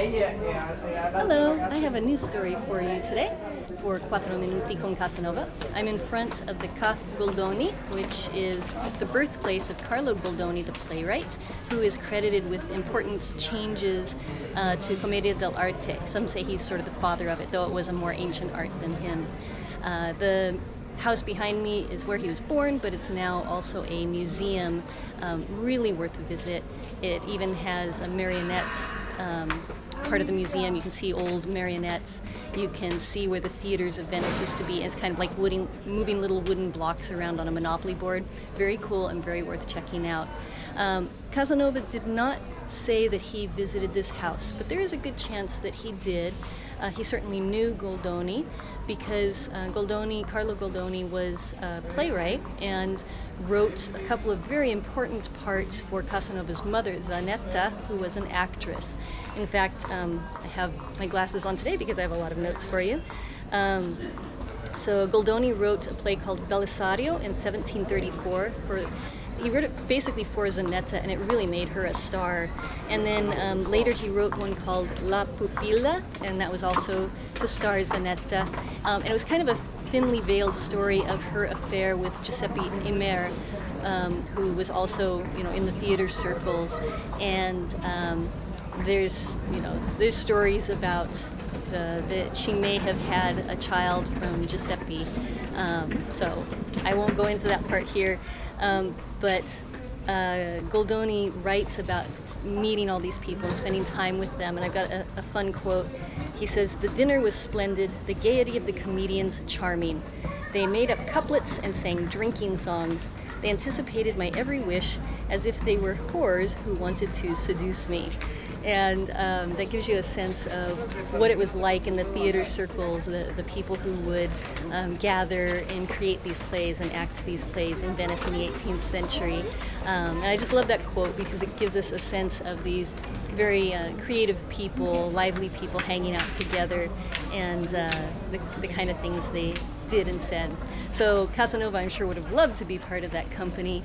Hello, I have a news story for you today for Quattro Minuti con Casanova. I'm in front of the Carlo Goldoni, which is the birthplace of Carlo Goldoni, the playwright, who is credited with important changes to Commedia dell'Arte. Some say he's sort of the father of it, though it was a more ancient art than him. The house behind me is where he was born, but it's now also a museum, really worth a visit. It even has a marionette part of the museum. You can see old marionettes. You can see where the theaters of Venice used to be. It's kind of like moving little wooden blocks around on a Monopoly board. Very cool and very worth checking out. Casanova did not say that he visited this house, but there is a good chance that he did. He certainly knew Goldoni because Carlo Goldoni was a playwright and wrote a couple of very important parts for Casanova's mother, Zanetta, who was an actress. In fact, I have my glasses on today because I have a lot of notes for you. So Goldoni wrote a play called Belisario in 1734 he wrote it basically for Zanetta, and it really made her a star. And then later he wrote one called La Pupilla, and that was also to star Zanetta. And it was kind of a thinly veiled story of her affair with Giuseppe Imer, who was also, in the theater circles. And there's stories about that she may have had a child from Giuseppe. So I won't go into that part here. But Goldoni writes about meeting all these people and spending time with them, and I've got a fun quote. He says, "The dinner was splendid, the gaiety of the comedians charming. They made up couplets and sang drinking songs. They anticipated my every wish as if they were whores who wanted to seduce me." And that gives you a sense of what it was like in the theater circles, the people who would gather and create these plays and act these plays in Venice in the 18th century. And I just love that quote because it gives us a sense of these very creative people, lively people hanging out together, and the kind of things they did and said. So Casanova, I'm sure, would have loved to be part of that company.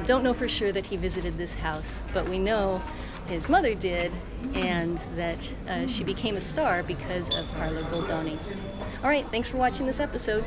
Don't know for sure that he visited this house, but we know his mother did, and that she became a star because of Carlo Goldoni. All right, thanks for watching this episode.